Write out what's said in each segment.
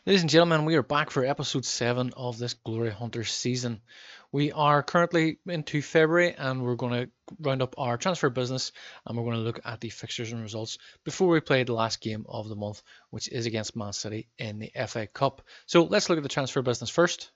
Ladies and gentlemen, we are back for episode 7 of this Glory Hunters season. We are currently into February and we're going to round up our transfer business and we're going to look at the fixtures and results before we play the last game of the month, which is against Man City in the FA Cup. So let's look at the transfer business first.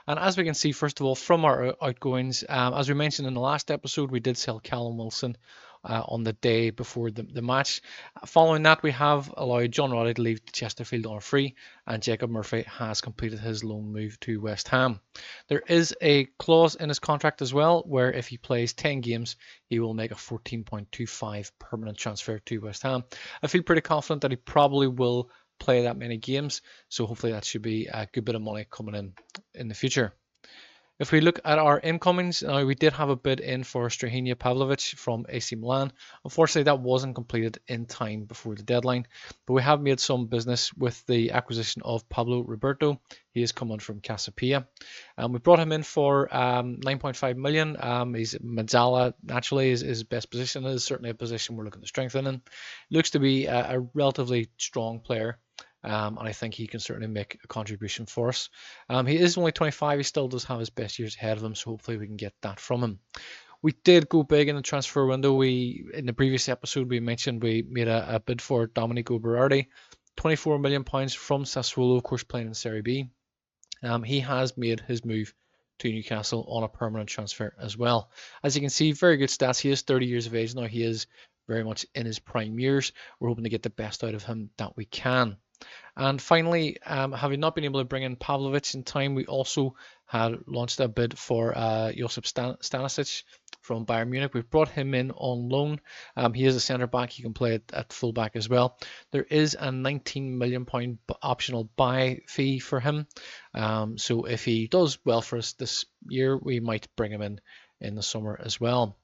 And as we can see, first of all, from our outgoings, as we mentioned in the last episode, we did sell Callum Wilson on the day before the match. Following that, we have allowed John Roddy to leave Chesterfield on a free, and Jacob Murphy has completed his loan move to West Ham. There is a clause in his contract as well, where if he plays 10 games, he will make a 14.25 permanent transfer to West Ham. I feel pretty confident that he probably will play that many games, so hopefully that should be a good bit of money coming in the future. If we look at our incomings, we did have a bid in for Strahinja Pavlovic from AC Milan. Unfortunately, that wasn't completed in time before the deadline, but we have made some business with the acquisition of Pablo Roberto. He is coming from Casapia. We brought him in for 9.5 million. He's Mazzala, naturally, is his best position. It is certainly a position we're looking to strengthen in. Looks to be a relatively strong player. And I think he can certainly make a contribution for us. He is only 25. He still does have his best years ahead of him, so hopefully we can get that from him. We did go big in the transfer window. In the previous episode, we mentioned we made a bid for Domenico Berardi, £24 million from Sassuolo, of course, playing in Serie B. He has made his move to Newcastle on a permanent transfer as well. As you can see, very good stats. He is 30 years of age now. He is very much in his prime years. We're hoping to get the best out of him that we can. And finally, having not been able to bring in Pavlovic in time, we also had launched a bid for Josip Stanisic from Bayern Munich. We've brought him in on loan. He is a centre back. He can play at full back as well. There is a £19 million optional buy fee for him. So if he does well for us this year, we might bring him in the summer as well.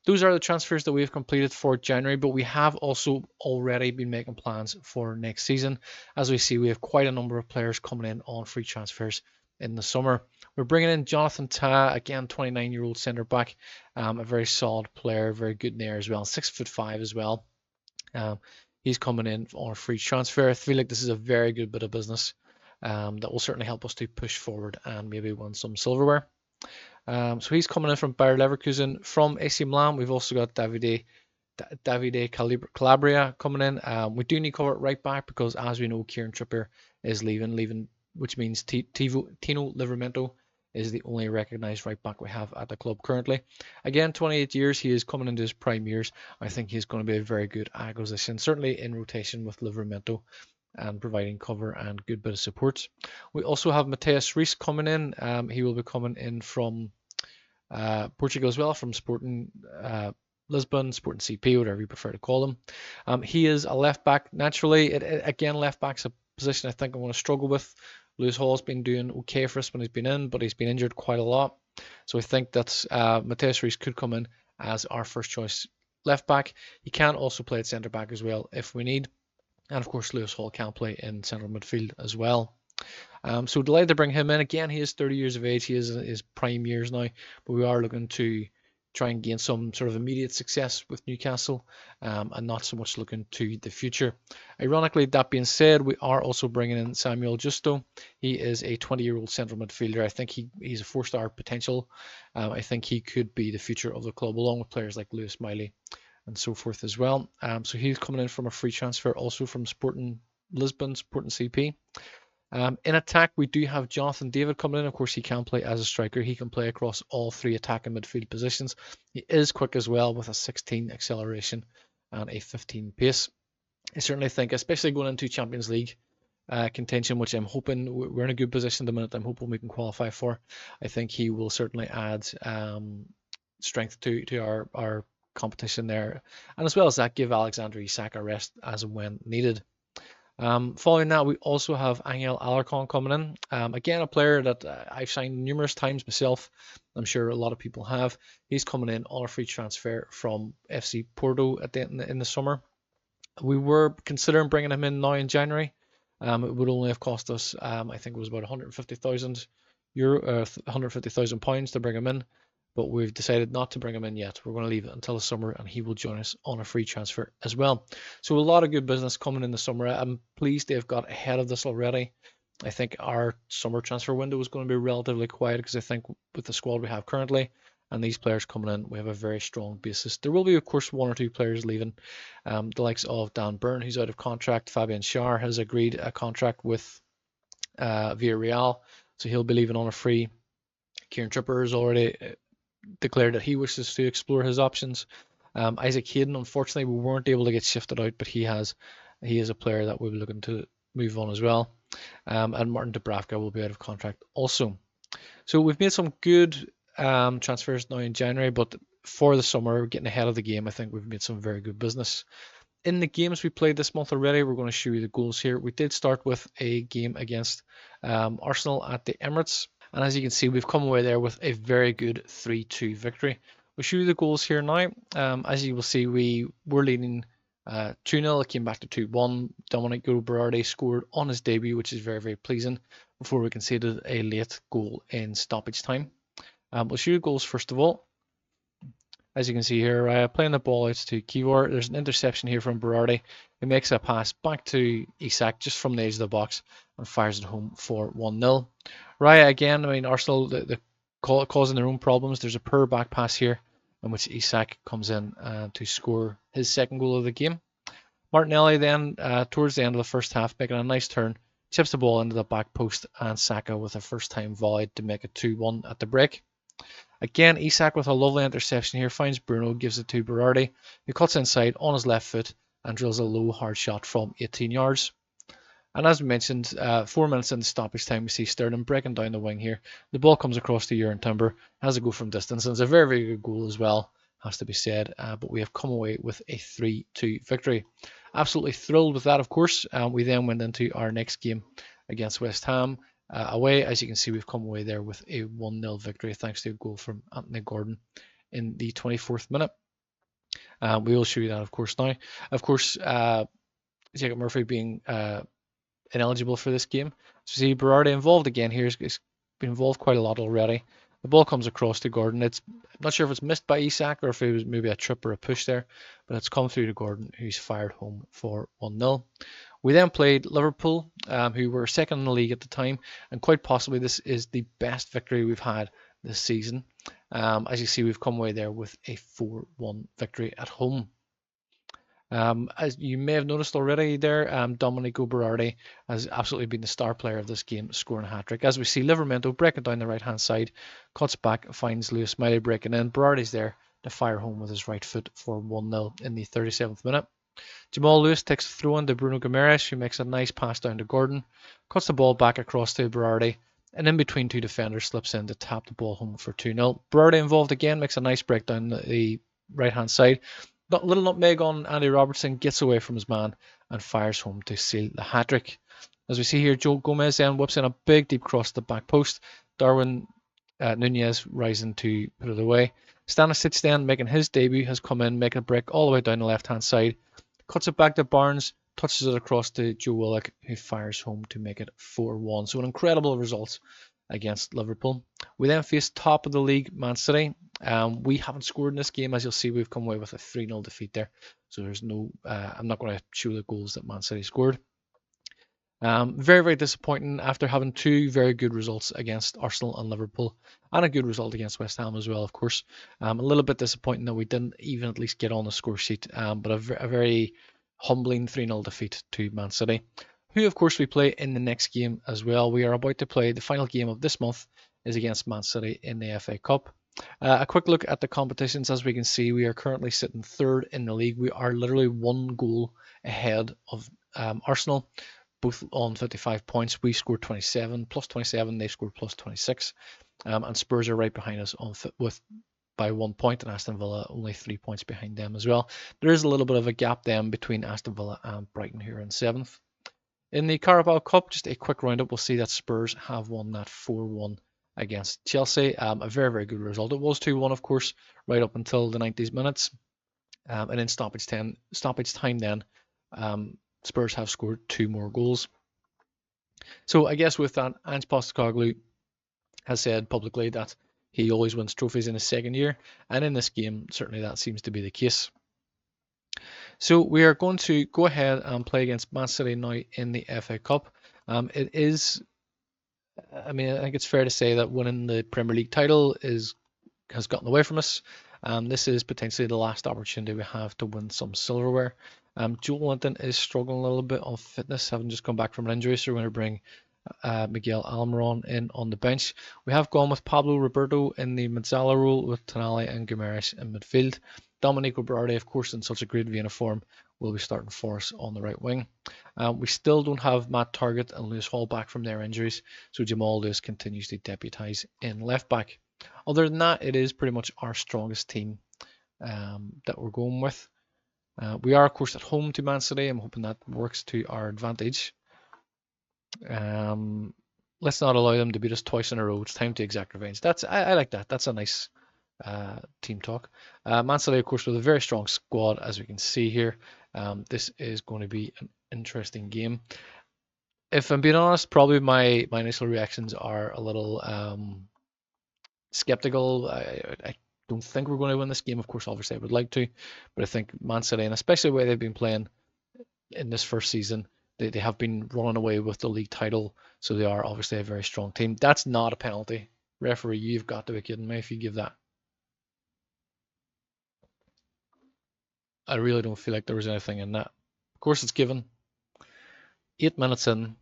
Those are the transfers that we've completed for January, but we have also already been making plans for next season. As we see, we have quite a number of players coming in on free transfers in the summer. We're bringing in Jonathan Tah, again, 29-year-old centre back, a very solid player, very good in there as well, 6'5" as well. He's coming in on a free transfer. I feel like this is a very good bit of business that will certainly help us to push forward and maybe win some silverware. So he's coming in from Bayer Leverkusen. From AC Milan, we've also got Davide Calabria coming in. We do need cover at right back because, as we know, Kieran Trippier is leaving, which means Tino Livramento is the only recognised right back we have at the club currently. Again, 28 years, he is coming into his prime years. I think he's going to be a very good acquisition, certainly in rotation with Livramento and providing cover and good bit of support. We also have Mateus Reis coming in. He will be coming in from Portugal as well, from Sporting Lisbon, Sporting CP, whatever you prefer to call them. He is a left back naturally. Again, left back's a position I think I'm going to struggle with. Lewis Hall's been doing okay for us when he's been in, but he's been injured quite a lot. So I think that Mateus Reis could come in as our first choice left back. He can also play at centre back as well if we need. And of course, Lewis Hall can play in central midfield as well. So delighted to bring him in. Again, he is 30 years of age. He is in his prime years now, but we are looking to try and gain some sort of immediate success with Newcastle and not so much looking to the future. Ironically, that being said, we are also bringing in Samuel Justo. He is a 20-year-old central midfielder. I think he's a 4-star potential. I think he could be the future of the club, along with players like Lewis Miley and so forth as well. So he's coming in from a free transfer, also from Sporting Lisbon, Sporting CP. In attack, we do have Jonathan David coming in. Of course, he can play as a striker. He can play across all 3 attack and midfield positions. He is quick as well, with a 16 acceleration and a 15 pace. I certainly think, especially going into Champions League contention, which I'm hoping we're in a good position at the minute, I'm hoping we can qualify for. I think he will certainly add strength to our competition there, and as well as that, give Alexander Isak a rest as and when needed. Following that, we also have Angel Alarcon coming in. Again, a player that I've signed numerous times myself. I'm sure a lot of people have. He's coming in on a free transfer from FC Porto in the summer. We were considering bringing him in now in January. It would only have cost us, I think it was about 150,000 £150,000 to bring him in. but we've decided not to bring him in yet. We're going to leave it until the summer, and he will join us on a free transfer as well. So a lot of good business coming in the summer. I'm pleased they've got ahead of this already. I think our summer transfer window is going to be relatively quiet because I think with the squad we have currently and these players coming in, we have a very strong basis. There will be, of course, one or two players leaving. The likes of Dan Burn, who's out of contract. Fabian Schär has agreed a contract with Villarreal, so he'll be leaving on a free. Kieran Tripper has already declared that he wishes to explore his options. Isaac Hayden, unfortunately, we weren't able to get shifted out, but he is a player that we'll be looking to move on as well. And Martin Dubravka will be out of contract also. So we've made some good transfers now in January, but for the summer, getting ahead of the game, I think we've made some very good business. In the games we played this month already, we're going to show you the goals here. We did start with a game against Arsenal at the Emirates. And as you can see, we've come away there with a very good 3-2 victory. We'll show you the goals here now. As you will see, we were leading 2-0. It came back to 2-1. Domenico Berardi scored on his debut, which is very, very pleasing, before we conceded a late goal in stoppage time. We'll show you goals first of all. As you can see here, playing the ball out to Kivor. There's an interception here from Berardi, who makes a pass back to Isak just from the edge of the box and fires it home for 1-0. Raya again, I mean, Arsenal the causing their own problems. There's a poor back pass here in which Isak comes in to score his second goal of the game. Martinelli then, towards the end of the first half, making a nice turn, chips the ball into the back post, and Saka with a first time volley to make it 2-1 at the break. Again, Isak with a lovely interception here, finds Bruno, gives it to Berardi, who cuts inside on his left foot and drills a low hard shot from 18 yards. And as we mentioned, 4 minutes into stoppage time, we see Sterling breaking down the wing here. The ball comes across to Jurgen Timber, has a go from distance, and it's a very, very good goal as well, has to be said. But we have come away with a 3-2 victory. Absolutely thrilled with that, of course. We then went into our next game against West Ham. Away, as you can see, we've come away there with a 1-0 victory thanks to a goal from Anthony Gordon in the 24th minute. We will show you that, of course, now. Of course, Jacob Murphy being ineligible for this game. So see Berardi involved again here. He's been involved quite a lot already. The ball comes across to Gordon. I'm not sure if it's missed by Isak or if it was maybe a trip or a push there, but it's come through to Gordon, who's fired home for 1-0. We then played Liverpool, who were second in the league at the time, and quite possibly this is the best victory we've had this season. As you see, we've come away there with a 4-1 victory at home. As you may have noticed already there, Domenico Berardi has absolutely been the star player of this game, scoring a hat-trick. As we see Livramento breaking down the right-hand side, cuts back, finds Lewis Miley breaking in. Berardi's there to fire home with his right foot for 1-0 in the 37th minute. Jamal Lewis takes a throw in to Bruno Guimaraes, who makes a nice pass down to Gordon, cuts the ball back across to Berardi, and in between two defenders slips in to tap the ball home for 2-0. Berardi involved again, makes a nice break down the right-hand side. Little nutmeg on Andy Robertson, gets away from his man and fires home to seal the hat-trick. As we see here, Joe Gomez then whips in a big deep cross to the back post. Darwin Nunez rising to put it away. Stanisic then, making his debut, has come in, making a break all the way down the left-hand side. Cuts it back to Barnes, touches it across to Joe Willock, who fires home to make it 4-1. So an incredible result against Liverpool. We then face top of the league, Man City. We haven't scored in this game. As you'll see, we've come away with a 3-0 defeat there. So there's no, I'm not going to show the goals that Man City scored. Very, very disappointing after having two very good results against Arsenal and Liverpool, and a good result against West Ham as well, of course. A little bit disappointing that we didn't even at least get on the score sheet, but a very humbling 3-0 defeat to Man City, who of course we play in the next game as well. We are about to play the final game of this month is against Man City in the FA Cup. A quick look at the competitions. As we can see, we are currently sitting third in the league. We are literally one goal ahead of Arsenal, both on 55 points. We scored 27, plus 27, they scored plus 26. And Spurs are right behind us by 1 point, and Aston Villa only 3 points behind them as well. There is a little bit of a gap then between Aston Villa and Brighton here in 7th. In the Carabao Cup, just a quick roundup, we'll see that Spurs have won that 4-1 against Chelsea. A very, very good result. It was 2-1, of course, right up until the 90s minutes. And in stoppage time then, Spurs have scored 2 more goals. So I guess with that, Ange Postecoglou has said publicly that he always wins trophies in his second year, and in this game, certainly that seems to be the case. So we are going to go ahead and play against Man City now in the FA Cup. It is, I think it's fair to say that winning the Premier League title has gotten away from us. This is potentially the last opportunity we have to win some silverware. Joel Linton is struggling a little bit on fitness, having just come back from an injury, so we're going to bring Miguel Almiron in on the bench. We have gone with Pablo Roberto in the Mezzala role, with Tonali and Guimaraes in midfield. Domenico Berardi, of course, in such a great vein of form, will be starting for us on the right wing. We still don't have Matt Targett and Lewis Hall back from their injuries, so Jamal Lewis continues to deputise in left back. Other than that, it is pretty much our strongest team that we're going with. We are, of course, at home to Man City. I'm hoping that works to our advantage. Let's not allow them to beat us twice in a row. It's time to exact revenge. I like that. That's a nice team talk. Man City, of course, with a very strong squad, as we can see here. This is going to be an interesting game. If I'm being honest, probably my initial reactions are a little skeptical. I don't think we're going to win this game. Of course, obviously I would like to, but I think Man City, and especially the way they've been playing in this first season, they have been running away with the league title, so they are obviously a very strong team. That's not a penalty. Referee, you've got to be kidding me if you give that. I really don't feel like there was anything in that. Of course it's given. 8 minutes in,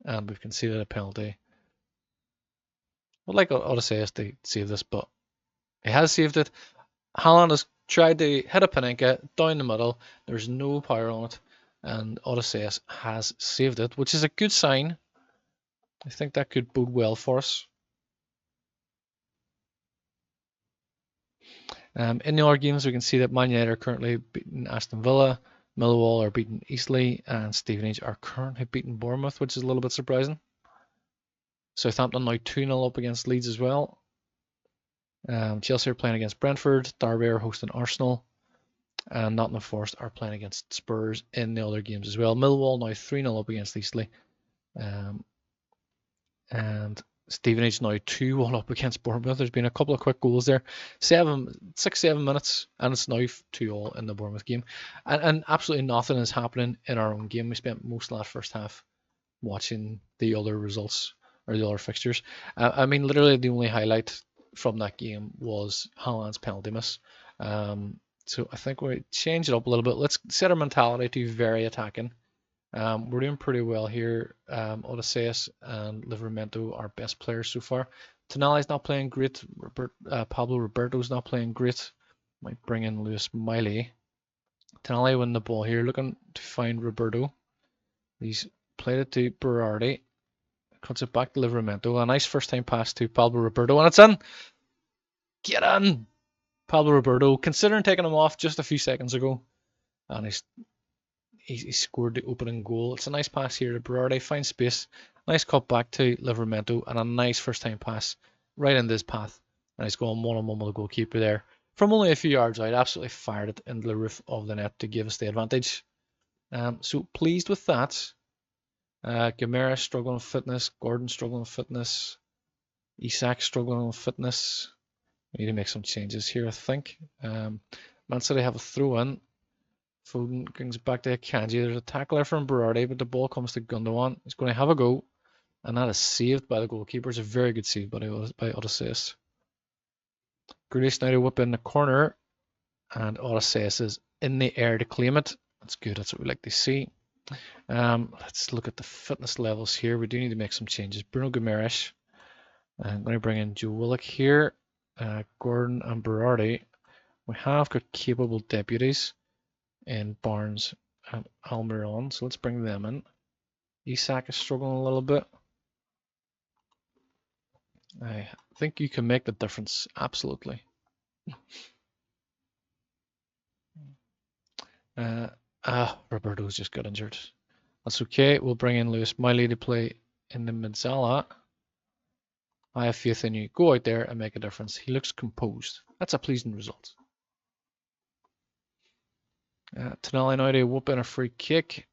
and we've conceded a penalty. I'd like Odysseus to save this, but he has saved it. Haaland has tried to hit a Panenka down the middle. There's no power on it, and Odysseus has saved it, which is a good sign. I think that could bode well for us. In the other games, we can see that Man United are currently beating Aston Villa, Millwall are beating Eastleigh, and Stevenage are currently beating Bournemouth, which is a little bit surprising. Southampton now 2-0 up against Leeds as well. Chelsea are playing against Brentford, Derby are hosting Arsenal, and Nottingham Forest are playing against Spurs in the other games as well. Millwall now 3-0 up against Eastleigh, and Stevenage now 2-1 up against Bournemouth. There's been a couple of quick goals there. 6-7 minutes, and it's now 2-2 in the Bournemouth game. And absolutely nothing is happening in our own game. We spent most of that first half watching the other results, or the other fixtures. Literally the only highlight from that game was Haaland's penalty miss. So I think we change it up a little bit. Let's set our mentality to very attacking. We're doing pretty well here. Odysseus and Livramento are best players so far. Tonali's not playing great. Pablo Roberto's not playing great. Might bring in Lewis Miley. Tonali win the ball here, looking to find Roberto. He's played it to Berardi. Cuts it back to Livramento. A nice first time pass to Pablo Roberto, and it's in! Get in! Pablo Roberto, considering taking him off just a few seconds ago, and he scored the opening goal. It's a nice pass here to Berardi, finds space, nice cut back to Livramento, and a nice first time pass right in this path, and he's going one-on-one with the goalkeeper there. From only a few yards out, absolutely fired it into the roof of the net to give us the advantage. So pleased with that. Guimaraes struggling with fitness, Gordon struggling with fitness, Isak struggling with fitness. We need to make some changes here, I think. Man City have a throw in. Foden brings it back to Akanji. There's a tackler from Berardi, but the ball comes to Gundogan. He's going to have a go, and that is saved by the goalkeeper. It's a very good save by Odysseus. Grealish now to whip in the corner, and Odysseus is in the air to claim it. That's good. That's what we like to see. Let's look at the fitness levels here. We do need to make some changes. Bruno Guimaraes. I'm going to bring in Joe Willock here. Gordon and Berardi. We have got capable deputies in Barnes and Almiron, so let's bring them in. Isak is struggling a little bit. I think you can make the difference, absolutely. Roberto's just got injured. That's okay. We'll bring in Lewis Miley to play in the Mezzala. I have faith in you. Go out there and make a difference. He looks composed. That's a pleasing result. Tonali now to whoop in a free kick.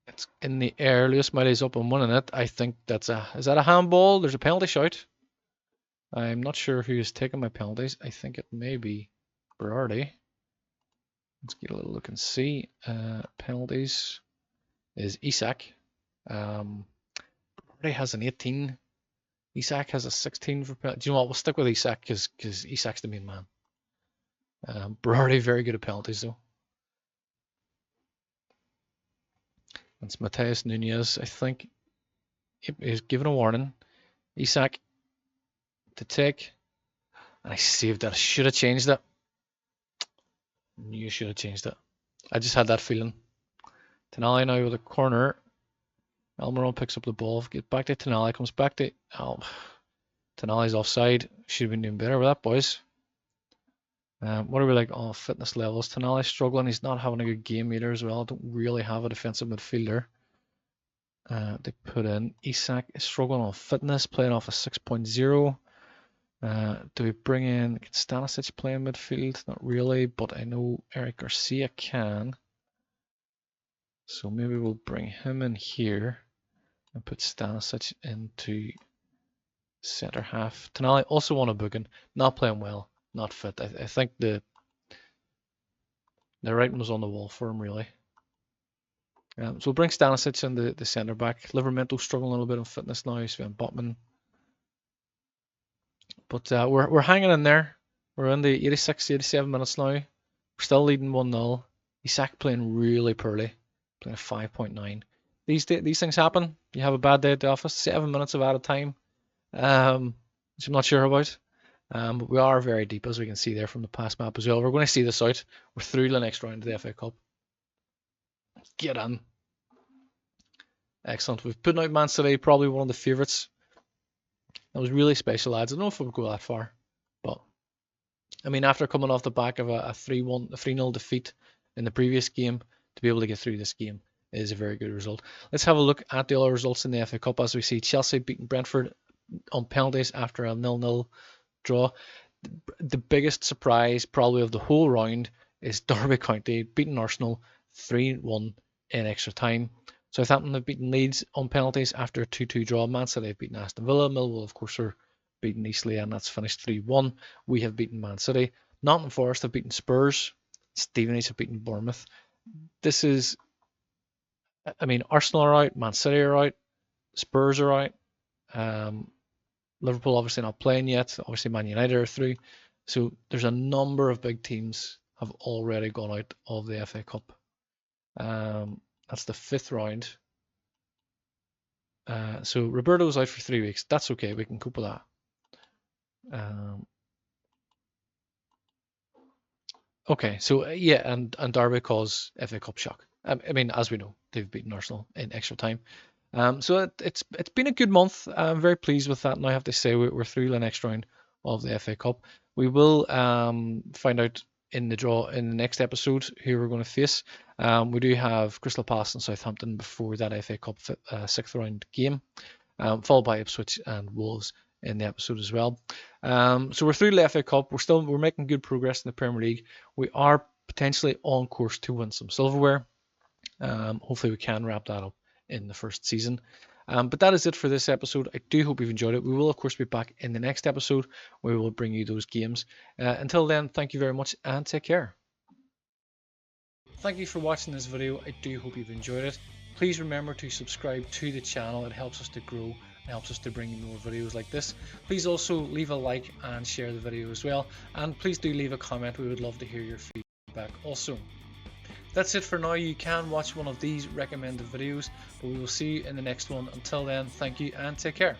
It's in the air. Lewis Miley's up and winning it. I think that's is that a handball? There's a penalty shout. I'm not sure who is taking my penalties. I think it may be Berardi. Let's get a little look and see. Penalties is Isak. Berardi has an 18. Isak has a 16 for penalties. Do you know what? We'll stick with Isak because Isak's the main man. Berardi very good at penalties though. It's Mateus Nunez, I think. He's given a warning. Isak to take. And I saved that. I should have changed it. You should have changed it. I just had that feeling. Tonali now with a corner. Almiron picks up the ball. Get back to Tonali. Comes back to... Oh, Tonali's offside. Should have been doing better with that, boys. What are we like? Oh, fitness levels. Tonali's struggling. He's not having a good game either as well. Don't really have a defensive midfielder. They put in Isak is struggling on fitness, playing off a 6.0. Do we bring in Stanisic playing midfield? Not really, but I know Eric Garcia can. So maybe we'll bring him in here and put Stanisic into centre half. Tonali also on a booking, not playing well, not fit. I think the writing was on the wall for him really. So we'll bring Stanisic in the centre back. Livramento struggling a little bit on fitness now. Sven Botman. But we're hanging in there. We're in the 86, 87 minutes now. We're still leading 1-0. Isak playing really poorly. Playing a 5.9. These things happen. You have a bad day at the office. 7 minutes of out of time. Which I'm not sure about. But we are very deep, as we can see there from the past map as well. We're going to see this out. We're through the next round of the FA Cup. Get on. Excellent. We've put out Man City, probably one of the favourites. That was really special, lads. I don't know if we'll go that far. But, I mean, after coming off the back of a 3-0 defeat in the previous game, to be able to get through this game is a very good result. Let's have a look at the other results in the FA Cup. As we see, Chelsea beating Brentford on penalties after a 0-0 draw. The biggest surprise, probably, of the whole round is Derby County beating Arsenal 3-1 in extra time. Southampton have beaten Leeds on penalties after a 2-2 draw. Man City have beaten Aston Villa. Millwall, of course, are beaten Eastleigh, and that's finished 3-1. We have beaten Man City. Nottingham Forest have beaten Spurs. Stevenage have beaten Bournemouth. This is, I mean, Arsenal are out, Man City are out, Spurs are out. Liverpool obviously not playing yet. Obviously Man United are through. So there's a number of big teams have already gone out of the FA Cup. That's the 5th round. So Roberto's out for 3 weeks. That's okay. We can cope with that. Okay, so yeah, and Derby cause FA Cup shock. I mean, as we know, they've beaten Arsenal in extra time. So it's been a good month. I'm very pleased with that. And I have to say we're through the next round of the FA Cup. We will find out in the draw in the next episode who we're going to face. We do have Crystal Palace and Southampton before that FA Cup 6th round game, followed by Ipswich and Wolves in the episode as well. So we're through the FA Cup. We're making good progress in the Premier League. We are potentially on course to win some silverware. Hopefully we can wrap that up in the first season. But that is it for this episode. I do hope you've enjoyed it. We will, of course, be back in the next episode where we will bring you those games. Until then, thank you very much and take care. Thank you for watching this video. I do hope you've enjoyed it. Please remember to subscribe to the channel. It helps us to grow. It helps us to bring you more videos like this. Please also leave a like and share the video as well. And please do leave a comment. We would love to hear your feedback also. That's it for now. You can watch one of these recommended videos, but we will see you in the next one. Until then, thank you and take care.